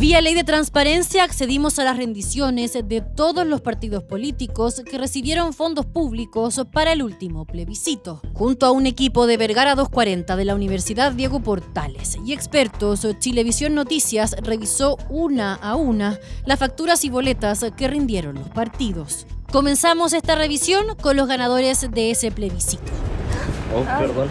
Vía ley de transparencia accedimos a las rendiciones de todos los partidos políticos que recibieron fondos públicos para el último plebiscito. Junto a un equipo de Vergara 240 de la Universidad Diego Portales y expertos, Chilevisión Noticias revisó una a una las facturas y boletas que rindieron los partidos. Comenzamos esta revisión con los ganadores de ese plebiscito. Perdón.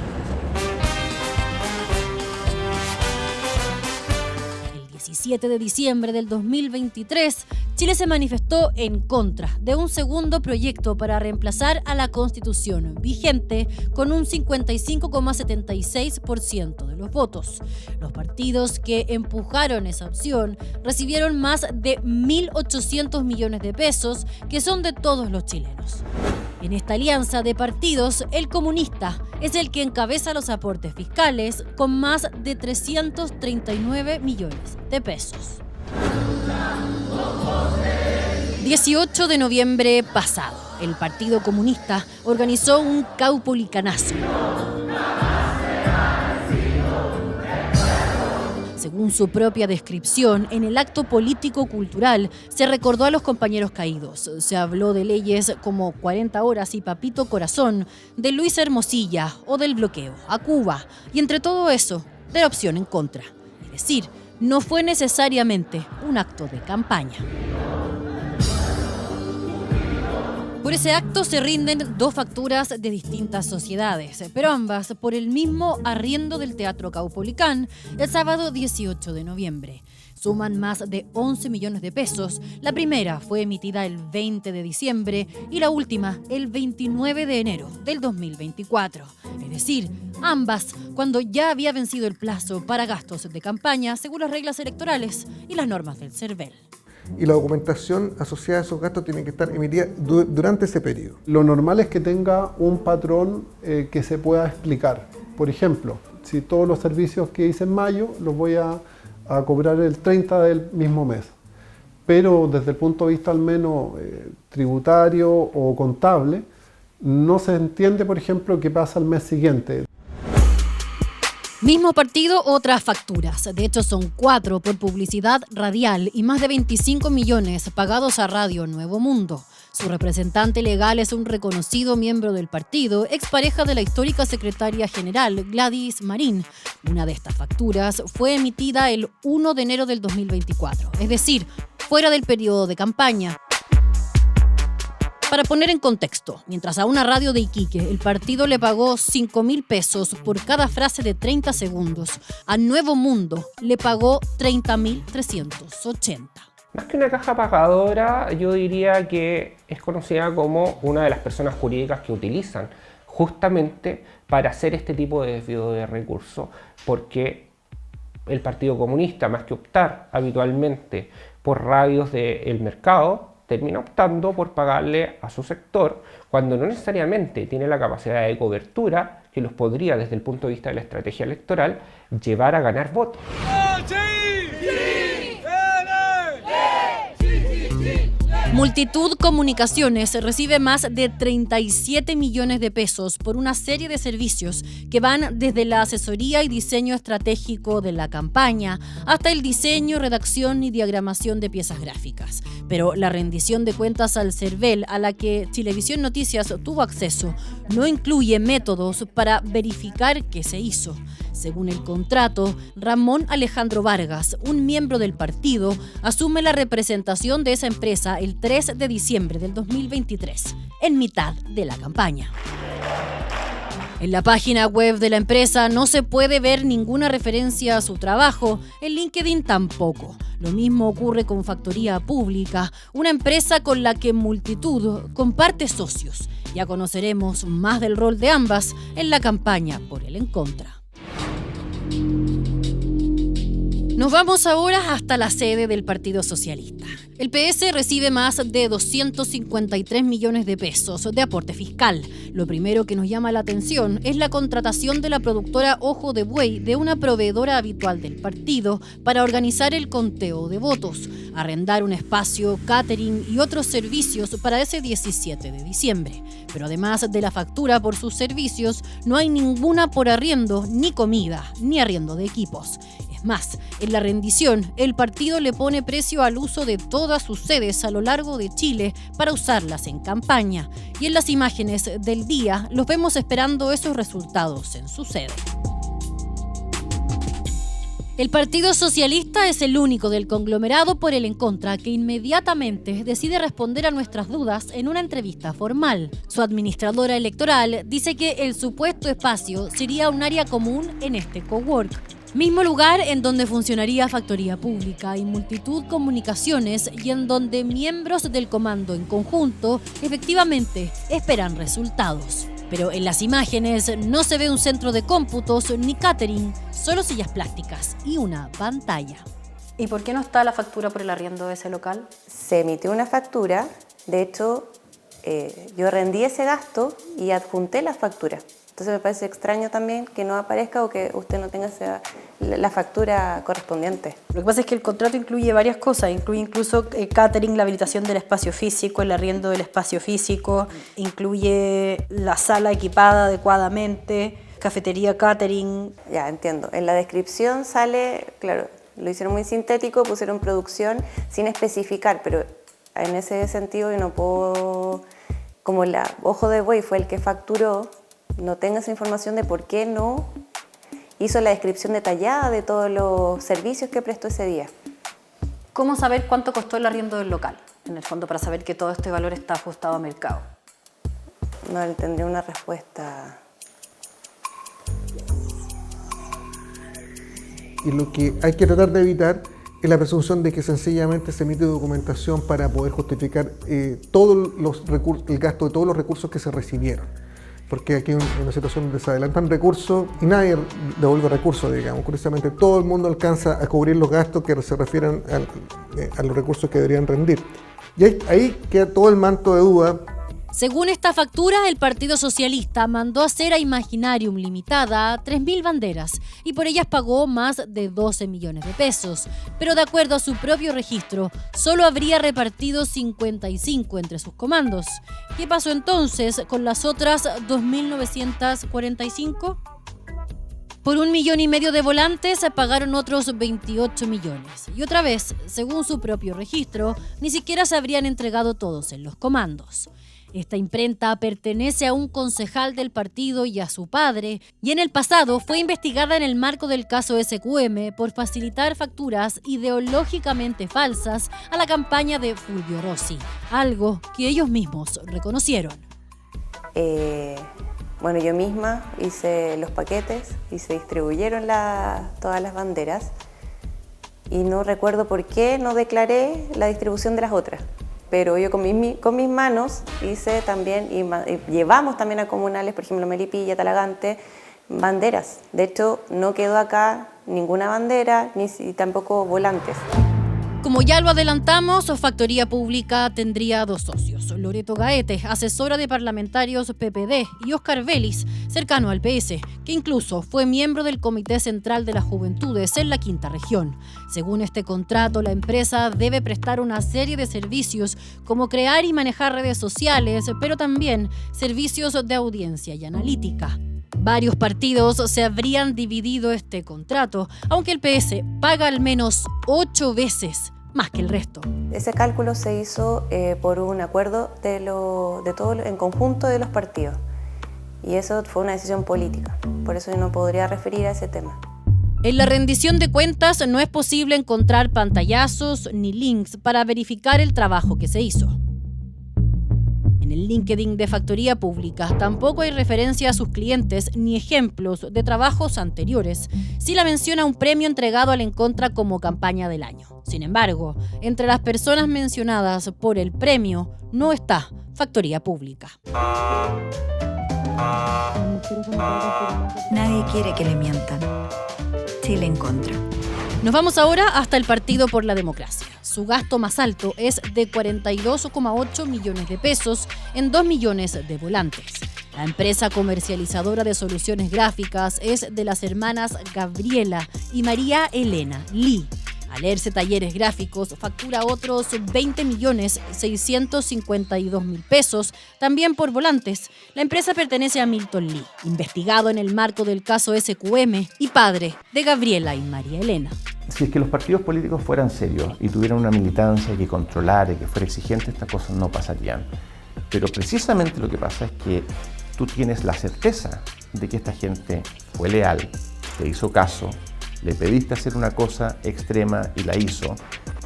El 17 de diciembre del 2023, Chile se manifestó en contra de un segundo proyecto para reemplazar a la Constitución vigente con un 55,76% de los votos. Los partidos que empujaron esa opción recibieron más de 1.800 millones de pesos, que son de todos los chilenos. En esta alianza de partidos, el comunista es el que encabeza los aportes fiscales con más de 339 millones de pesos. 18 de noviembre pasado, el Partido Comunista organizó un caupolicanazo. Según su propia descripción, en el acto político-cultural se recordó a los compañeros caídos. Se habló de leyes como 40 horas y Papito Corazón, de Luis Hermosilla o del bloqueo a Cuba. Y entre todo eso, de la opción en contra. Es decir, no fue necesariamente un acto de campaña. Por ese acto se rinden dos facturas de distintas sociedades, pero ambas por el mismo arriendo del Teatro Caupolicán el sábado 18 de noviembre. Suman más de 11 millones de pesos. La primera fue emitida el 20 de diciembre y la última el 29 de enero del 2024. Es decir, ambas cuando ya había vencido el plazo para gastos de campaña según las reglas electorales y las normas del CERVEL. Y la documentación asociada a esos gastos tiene que estar emitida durante ese periodo. Lo normal es que tenga un patrón que se pueda explicar. Por ejemplo, si todos los servicios que hice en mayo los voy a cobrar el 30 del mismo mes. Pero desde el punto de vista al menos tributario o contable, no se entiende, por ejemplo, qué pasa al mes siguiente. Mismo partido, otras facturas. De hecho, son 4 por publicidad radial y más de 25 millones pagados a Radio Nuevo Mundo. Su representante legal es un reconocido miembro del partido, expareja de la histórica secretaria general Gladys Marín. Una de estas facturas fue emitida el 1 de enero del 2024, es decir, fuera del periodo de campaña. Para poner en contexto, mientras a una radio de Iquique el partido le pagó 5.000 pesos por cada frase de 30 segundos, a Nuevo Mundo le pagó 30.380. Más que una caja pagadora, yo diría que es conocida como una de las personas jurídicas que utilizan justamente para hacer este tipo de desvío de recursos, porque el Partido Comunista, más que optar habitualmente por radios del mercado, termina optando por pagarle a su sector cuando no necesariamente tiene la capacidad de cobertura que los podría, desde el punto de vista de la estrategia electoral, llevar a ganar votos. Multitud Comunicaciones recibe más de 37 millones de pesos por una serie de servicios que van desde la asesoría y diseño estratégico de la campaña hasta el diseño, redacción y diagramación de piezas gráficas. Pero la rendición de cuentas al CERVEL, a la que Chilevisión Noticias tuvo acceso, no incluye métodos para verificar qué se hizo. Según el contrato, Ramón Alejandro Vargas, un miembro del partido, asume la representación de esa empresa el 3 de diciembre del 2023, en mitad de la campaña. En la página web de la empresa no se puede ver ninguna referencia a su trabajo, en LinkedIn tampoco. Lo mismo ocurre con Factoría Pública, una empresa con la que Multitud comparte socios. Ya conoceremos más del rol de ambas en la campaña por el en contra. Nos vamos ahora hasta la sede del Partido Socialista. El PS recibe más de 253 millones de pesos de aporte fiscal. Lo primero que nos llama la atención es la contratación de la productora Ojo de Buey de una proveedora habitual del partido para organizar el conteo de votos, arrendar un espacio, catering y otros servicios para ese 17 de diciembre. Pero además de la factura por sus servicios, no hay ninguna por arriendo, ni comida, ni arriendo de equipos. Más, en la rendición, el partido le pone precio al uso de todas sus sedes a lo largo de Chile para usarlas en campaña. Y en las imágenes del día los vemos esperando esos resultados en su sede. El Partido Socialista es el único del conglomerado por el en contra que inmediatamente decide responder a nuestras dudas en una entrevista formal. Su administradora electoral dice que el supuesto espacio sería un área común en este cowork. Mismo lugar en donde funcionaría Factoría Pública y Multitud Comunicaciones y en donde miembros del comando en conjunto efectivamente esperan resultados. Pero en las imágenes no se ve un centro de cómputos ni catering, solo sillas plásticas y una pantalla. ¿Y por qué no está la factura por el arriendo de ese local? Se emitió una factura, de hecho yo rendí ese gasto y adjunté la factura. Entonces me parece extraño también que no aparezca o que usted no tenga la factura correspondiente. Lo que pasa es que el contrato incluye varias cosas, incluye incluso catering, la habilitación del espacio físico, el arriendo del espacio físico, incluye la sala equipada adecuadamente, cafetería, catering. Ya, entiendo. En la descripción sale, claro, lo hicieron muy sintético, pusieron producción sin especificar, pero en ese sentido yo no puedo, como la Ojo de Buey fue el que facturó, no tengo esa información de por qué no hizo la descripción detallada de todos los servicios que prestó ese día. ¿Cómo saber cuánto costó el arriendo del local? En el fondo, para saber que todo este valor está ajustado a mercado. No le tendría una respuesta. Y lo que hay que tratar de evitar es la presunción de que sencillamente se emite documentación para poder justificar el gasto de todos los recursos que se recibieron. Porque aquí hay una situación donde se adelantan recursos y nadie devuelve recursos, digamos. Curiosamente, todo el mundo alcanza a cubrir los gastos que se refieren a los recursos que deberían rendir. Y ahí queda todo el manto de duda. Según esta factura, el Partido Socialista mandó hacer a Imaginarium Limitada 3.000 banderas y por ellas pagó más de 12 millones de pesos. Pero de acuerdo a su propio registro, solo habría repartido 55 entre sus comandos. ¿Qué pasó entonces con las otras 2.945? Por 1,5 millones de volantes pagaron otros 28 millones. Y otra vez, según su propio registro, ni siquiera se habrían entregado todos en los comandos. Esta imprenta pertenece a un concejal del partido y a su padre, y en el pasado fue investigada en el marco del caso SQM por facilitar facturas ideológicamente falsas a la campaña de Fulvio Rossi, algo que ellos mismos reconocieron. Bueno, yo misma hice los paquetes y se distribuyeron todas las banderas y no recuerdo por qué no declaré la distribución de las otras. Pero yo con mis manos hice también, y llevamos también a comunales, por ejemplo, Melipilla, Talagante, banderas. De hecho, no quedó acá ninguna bandera, ni tampoco volantes. Como ya lo adelantamos, Factoría Pública tendría 2 socios, Loreto Gaete, asesora de parlamentarios PPD, y Óscar Vélez, cercano al PS, que incluso fue miembro del Comité Central de las Juventudes en la Quinta Región. Según este contrato, la empresa debe prestar una serie de servicios como crear y manejar redes sociales, pero también servicios de audiencia y analítica. Varios partidos se habrían dividido este contrato, aunque el PS paga al menos 8 veces más que el resto. Ese cálculo se hizo por un acuerdo de todo en conjunto de los partidos. Y eso fue una decisión política. Por eso yo no podría referir a ese tema. En la rendición de cuentas no es posible encontrar pantallazos ni links para verificar el trabajo que se hizo. En el LinkedIn de Factoría Pública tampoco hay referencia a sus clientes ni ejemplos de trabajos anteriores. Sí la menciona un premio entregado al Encontra como campaña del año. Sin embargo, entre las personas mencionadas por el premio no está Factoría Pública. Nadie quiere que le mientan. Chile en contra. Nos vamos ahora hasta el Partido por la Democracia. su gasto más alto es de 42,8 millones de pesos en 2 millones de volantes. La empresa comercializadora de soluciones gráficas es de las hermanas Gabriela y María Elena Lee. Alerce Talleres Gráficos factura otros 20.652.000 pesos, también por volantes. La empresa pertenece a Milton Lee, investigado en el marco del caso SQM y padre de Gabriela y María Elena. Si es que los partidos políticos fueran serios y tuvieran una militancia que controlara y que fuera exigente, estas cosas no pasarían. Pero precisamente lo que pasa es que tú tienes la certeza de que esta gente fue leal, te hizo caso, le pediste hacer una cosa extrema y la hizo,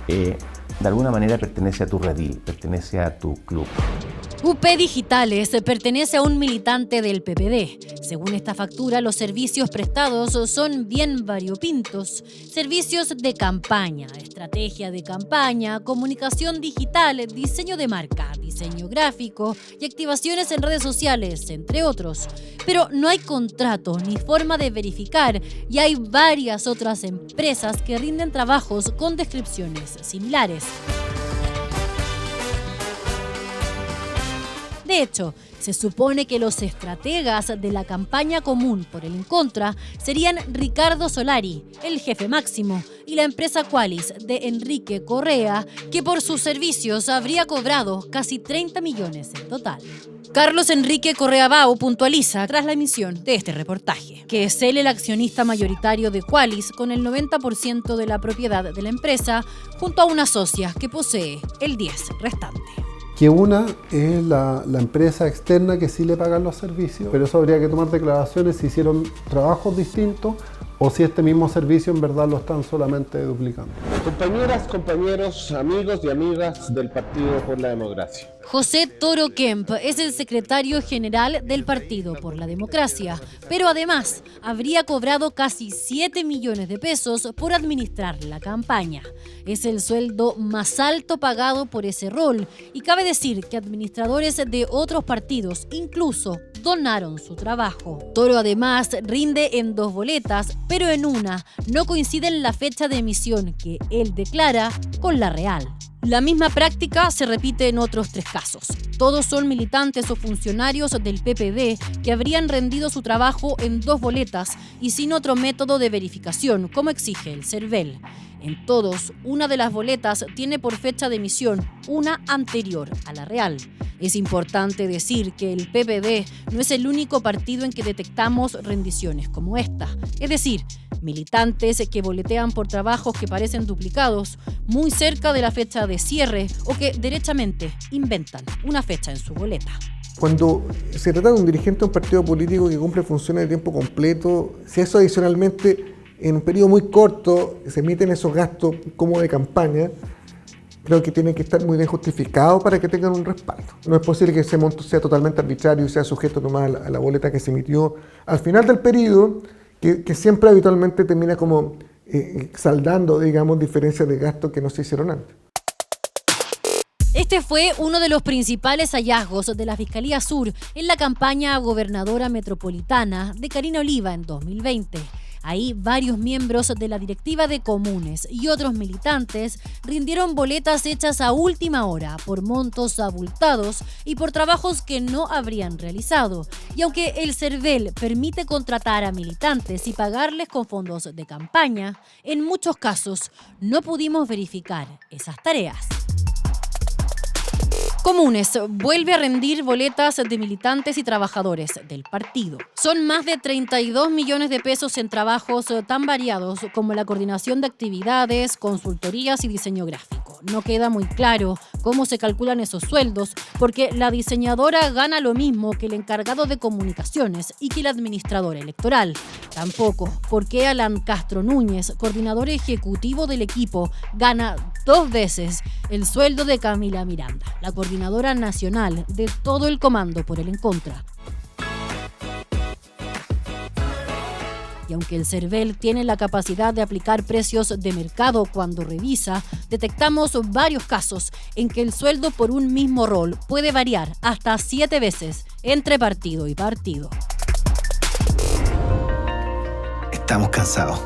de alguna manera pertenece a tu redil, pertenece a tu club. UP Digitales pertenece a un militante del PPD. Según esta factura, los servicios prestados son bien variopintos. Servicios de campaña, estrategia de campaña, comunicación digital, diseño de marca, diseño gráfico y activaciones en redes sociales, entre otros. Pero no hay contrato ni forma de verificar y hay varias otras empresas que rinden trabajos con descripciones similares. De hecho, se supone que los estrategas de la campaña común por el En Contra serían Ricardo Solari, el jefe máximo, y la empresa Qualys de Enrique Correa, que por sus servicios habría cobrado casi 30 millones en total. Carlos Enrique Correa Bao puntualiza tras la emisión de este reportaje que es él el accionista mayoritario de Qualys con el 90% de la propiedad de la empresa junto a una socia que posee el 10% restante. Que una es la empresa externa que sí le pagan los servicios, pero eso habría que tomar declaraciones si hicieron trabajos distintos o si este mismo servicio en verdad lo están solamente duplicando. Compañeras, compañeros, amigos y amigas del Partido por la Democracia. José Toro Kemp es el secretario general del Partido por la Democracia, pero además habría cobrado casi 7 millones de pesos por administrar la campaña. Es el sueldo más alto pagado por ese rol y cabe decir que administradores de otros partidos incluso donaron su trabajo. Toro además rinde en 2 boletas, pero en una no coinciden la fecha de emisión que él declara con la real. La misma práctica se repite en otros 3 casos. Todos son militantes o funcionarios del PPD que habrían rendido su trabajo en 2 boletas y sin otro método de verificación, como exige el CERVEL. En todos, una de las boletas tiene por fecha de emisión una anterior a la real. Es importante decir que el PPD no es el único partido en que detectamos rendiciones como esta. Es decir, militantes que boletean por trabajos que parecen duplicados, muy cerca de la fecha de cierre o que derechamente inventan una fecha en su boleta. Cuando se trata de un dirigente de un partido político que cumple funciones de tiempo completo, si eso adicionalmente en un periodo muy corto se emiten esos gastos como de campaña, creo que tienen que estar muy bien justificados para que tengan un respaldo. No es posible que ese monto sea totalmente arbitrario y sea sujeto nomás a la boleta que se emitió al final del periodo, que siempre habitualmente termina como saldando, digamos, diferencias de gasto que no se hicieron antes. Este fue uno de los principales hallazgos de la Fiscalía Sur en la campaña a gobernadora metropolitana de Karina Oliva en 2020. Ahí varios miembros de la directiva de Comunes y otros militantes rindieron boletas hechas a última hora por montos abultados y por trabajos que no habrían realizado. Y aunque el CERVEL permite contratar a militantes y pagarles con fondos de campaña, en muchos casos no pudimos verificar esas tareas. Comunes vuelve a rendir boletas de militantes y trabajadores del partido. Son más de 32 millones de pesos en trabajos tan variados como la coordinación de actividades, consultorías y diseño gráfico. No queda muy claro cómo se calculan esos sueldos porque la diseñadora gana lo mismo que el encargado de comunicaciones y que el administrador electoral. Tampoco por qué Alan Castro Núñez, coordinador ejecutivo del equipo, gana 2 veces el sueldo de Camila Miranda, la coordinadora nacional de todo el comando por el En Contra. Y aunque el CERVEL tiene la capacidad de aplicar precios de mercado cuando revisa, detectamos varios casos en que el sueldo por un mismo rol puede variar hasta 7 veces entre partido y partido. Estamos cansados.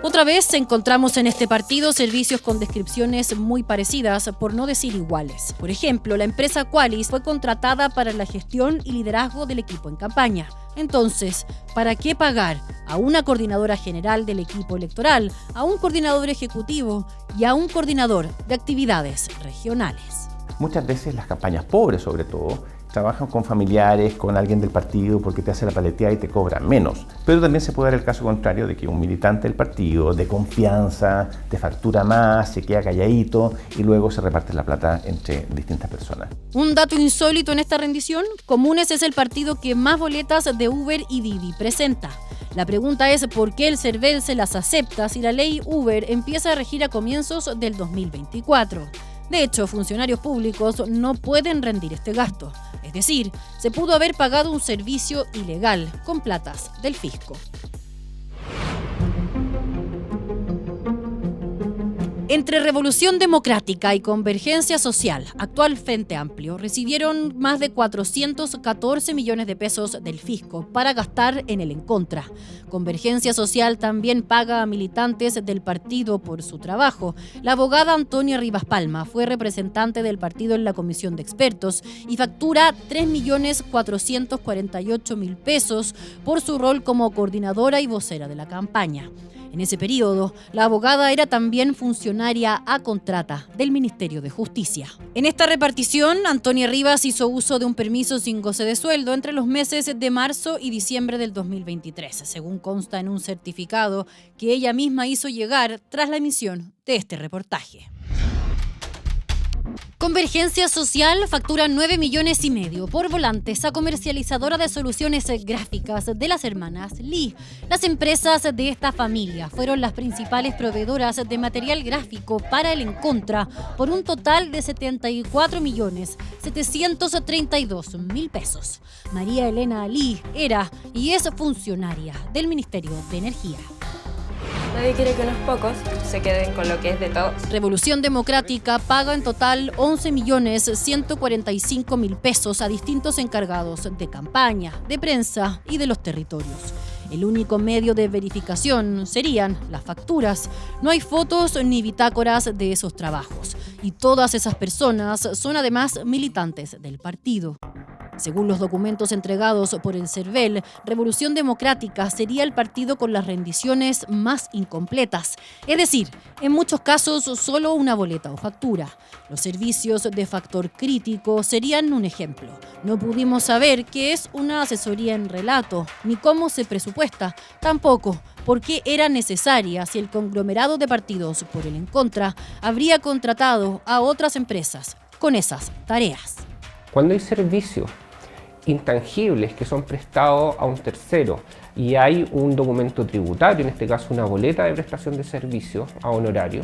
Otra vez encontramos en este partido servicios con descripciones muy parecidas, por no decir iguales. Por ejemplo, la empresa Qualys fue contratada para la gestión y liderazgo del equipo en campaña. Entonces, ¿para qué pagar a una coordinadora general del equipo electoral, a un coordinador ejecutivo y a un coordinador de actividades regionales? Muchas veces las campañas pobres, sobre todo, trabajan con familiares, con alguien del partido porque te hace la paleteada y te cobran menos. Pero también se puede dar el caso contrario de que un militante del partido, de confianza, te factura más, se queda calladito y luego se reparte la plata entre distintas personas. Un dato insólito en esta rendición: Comunes es el partido que más boletas de Uber y Didi presenta. La pregunta es ¿por qué el CERVEL se las acepta si la ley Uber empieza a regir a comienzos del 2024? De hecho, funcionarios públicos no pueden rendir este gasto. Es decir, se pudo haber pagado un servicio ilegal con platas del fisco. Entre Revolución Democrática y Convergencia Social, actual Frente Amplio, recibieron más de 414 millones de pesos del fisco para gastar en el En Contra. Convergencia Social también paga a militantes del partido por su trabajo. La abogada Antonia Rivas Palma fue representante del partido en la comisión de expertos y factura 3.448.000 pesos por su rol como coordinadora y vocera de la campaña. En ese periodo, la abogada era también funcionaria a contrata del Ministerio de Justicia. En esta repartición, Antonia Rivas hizo uso de un permiso sin goce de sueldo entre los meses de marzo y diciembre del 2023, según consta en un certificado que ella misma hizo llegar tras la emisión de este reportaje. Convergencia Social factura 9,5 millones por volantes a comercializadora de soluciones gráficas de las hermanas Lee. Las empresas de esta familia fueron las principales proveedoras de material gráfico para el En Contra por un total de 74.732.000 pesos. María Elena Lee era y es funcionaria del Ministerio de Energía. Nadie quiere que unos pocos se queden con lo que es de todos. Revolución Democrática paga en total 11.145.000 pesos a distintos encargados de campaña, de prensa y de los territorios. El único medio de verificación serían las facturas. No hay fotos ni bitácoras de esos trabajos. Y todas esas personas son además militantes del partido. Según los documentos entregados por el CERVEL, Revolución Democrática sería el partido con las rendiciones más incompletas. Es decir, en muchos casos solo una boleta o factura. Los servicios de factor crítico serían un ejemplo. No pudimos saber qué es una asesoría en relato, ni cómo se presupuesta, tampoco por qué era necesaria si el conglomerado de partidos por el En Contra habría contratado a otras empresas con esas tareas. Cuando hay servicios intangibles que son prestados a un tercero y hay un documento tributario, en este caso una boleta de prestación de servicios a honorario,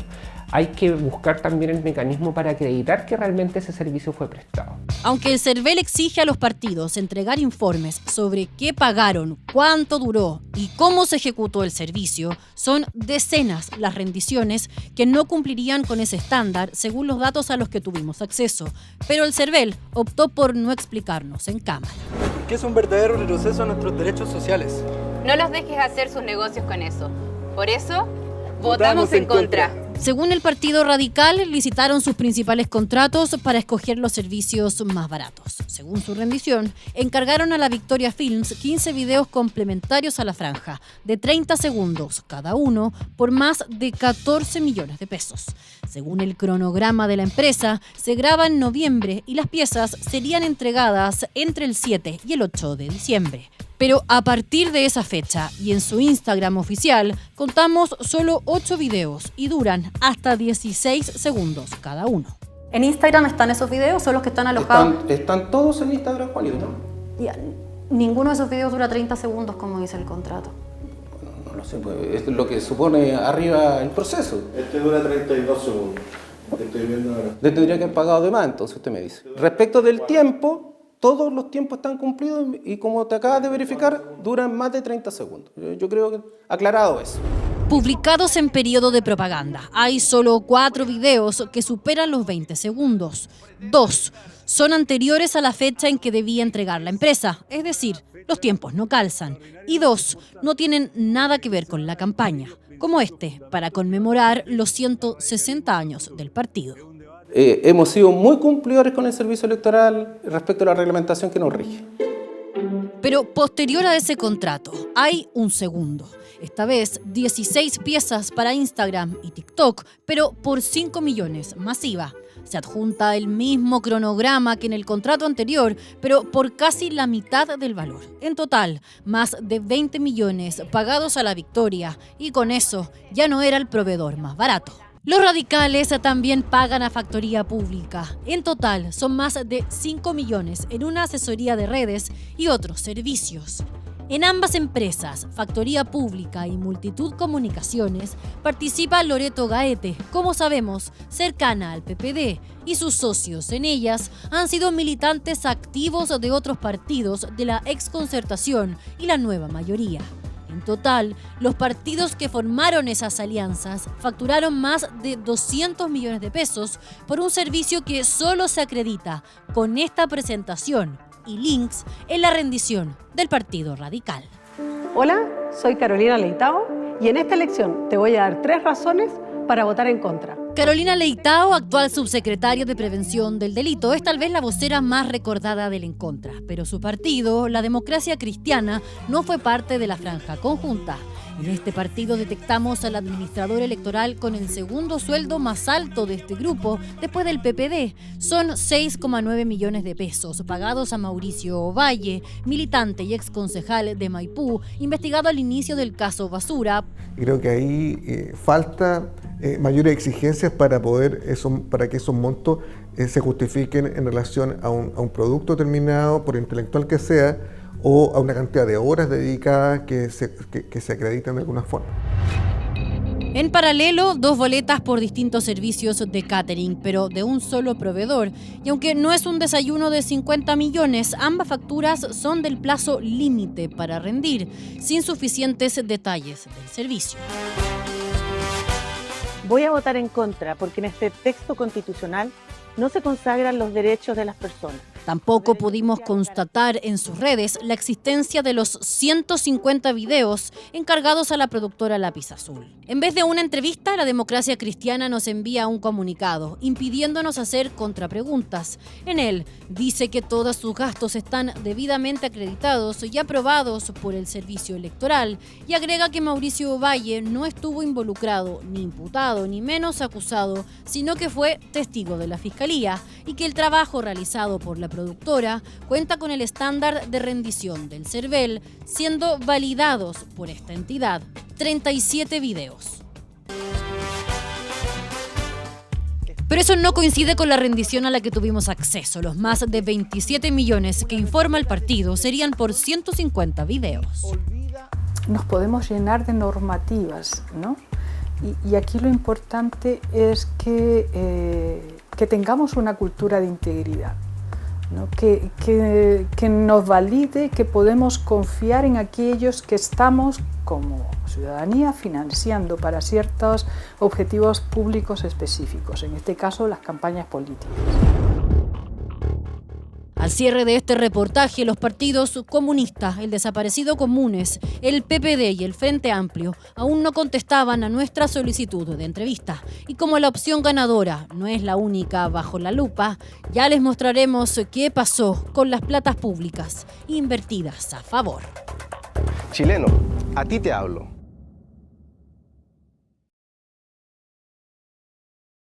hay que buscar también el mecanismo para acreditar que realmente ese servicio fue prestado. Aunque el CERVEL exige a los partidos entregar informes sobre qué pagaron, cuánto duró y cómo se ejecutó el servicio, son decenas las rendiciones que no cumplirían con ese estándar según los datos a los que tuvimos acceso. Pero el CERVEL optó por no explicarnos en cámara. ¿Qué es un verdadero retroceso a nuestros derechos sociales? No los dejes hacer sus negocios con eso. Por eso, votamos en contra. Según el Partido Radical, licitaron sus principales contratos para escoger los servicios más baratos. Según su rendición, encargaron a la Victoria Films 15 videos complementarios a la franja, de 30 segundos cada uno, por más de 14 millones de pesos. Según el cronograma de la empresa, se graba en noviembre y las piezas serían entregadas entre el 7 y el 8 de diciembre. Pero a partir de esa fecha y en su Instagram oficial, contamos solo 8 videos y duran hasta 16 segundos cada uno. ¿En Instagram están esos videos? ¿Son los que están alojados? Están todos en Instagram, Juanito. Ninguno de esos videos dura 30 segundos, como dice el contrato. No lo sé, pues, es lo que supone arriba el proceso. Este dura 32 segundos. Estoy viendo ahora. Le tendría que haber pagado de más, entonces usted me dice. Respecto del tiempo, todos los tiempos están cumplidos y como te acabas de verificar, duran más de 30 segundos. Yo creo que aclarado eso. Publicados en periodo de propaganda, hay solo 4 videos que superan los 20 segundos. 2 son anteriores a la fecha en que debía entregar la empresa, es decir, los tiempos no calzan. Y 2 no tienen nada que ver con la campaña. como este, para conmemorar los 160 años del partido. Hemos sido muy cumplidores con el servicio electoral respecto a la reglamentación que nos rige. Pero posterior a ese contrato, hay un segundo. Esta vez, 16 piezas para Instagram y TikTok, pero por 5 millones, masiva. Se adjunta el mismo cronograma que en el contrato anterior, pero por casi la mitad del valor. En total, más de 20 millones pagados a La Victoria, y con eso ya no era el proveedor más barato. Los radicales también pagan a Factoría Pública. En total, son más de 5 millones en una asesoría de redes y otros servicios. En ambas empresas, Factoría Pública y Multitud Comunicaciones, participa Loreto Gaete, como sabemos, cercana al PPD, y sus socios en ellas han sido militantes activos de otros partidos de la exconcertación y la nueva mayoría. En total, los partidos que formaron esas alianzas facturaron más de 200 millones de pesos por un servicio que solo se acredita con esta presentación y links en la rendición del Partido Radical. Hola, soy Carolina Leitao y en esta elección te voy a dar 3 razones para votar en contra. Carolina Leitao, actual subsecretaria de Prevención del Delito, es tal vez la vocera más recordada del En Contra, pero su partido, la Democracia Cristiana, no fue parte de la franja conjunta. En este partido detectamos al administrador electoral con el segundo sueldo más alto de este grupo, después del PPD. Son 6,9 millones de pesos pagados a Mauricio Ovalle, militante y exconcejal de Maipú, investigado al inicio del caso Basura. Creo que ahí falta mayores exigencias para que esos montos se justifiquen en relación a un producto terminado, por intelectual que sea, o a una cantidad de horas dedicadas que se acreditan de alguna forma. En paralelo, 2 boletas por distintos servicios de catering, pero de un solo proveedor. Y aunque no es un desayuno de 50 millones, ambas facturas son del plazo límite para rendir, sin suficientes detalles del servicio. Voy a votar en contra porque en este texto constitucional no se consagran los derechos de las personas. Tampoco pudimos constatar en sus redes la existencia de los 150 videos encargados a la productora Lápiz Azul. En vez de una entrevista, la Democracia Cristiana nos envía un comunicado impidiéndonos hacer contrapreguntas. En él dice que todos sus gastos están debidamente acreditados y aprobados por el Servicio Electoral y agrega que Mauricio Ovalle no estuvo involucrado, ni imputado, ni menos acusado, sino que fue testigo de la Fiscalía y que el trabajo realizado por la productora cuenta con el estándar de rendición del CERVEL, siendo validados por esta entidad 37 videos. Pero eso no coincide con la rendición a la que tuvimos acceso. Los más de 27 millones que informa el partido serían por 150 videos. Nos podemos llenar de normativas, ¿no? Y aquí lo importante es que tengamos una cultura de integridad, ¿no? Que nos valide, que podemos confiar en aquellos que estamos como ciudadanía financiando para ciertos objetivos públicos específicos, en este caso las campañas políticas. Al cierre de este reportaje, los partidos comunistas, el desaparecido Comunes, el PPD y el Frente Amplio aún no contestaban a nuestra solicitud de entrevista. Y como la opción ganadora no es la única bajo la lupa, ya les mostraremos qué pasó con las platas públicas invertidas a favor. Chileno, a ti te hablo.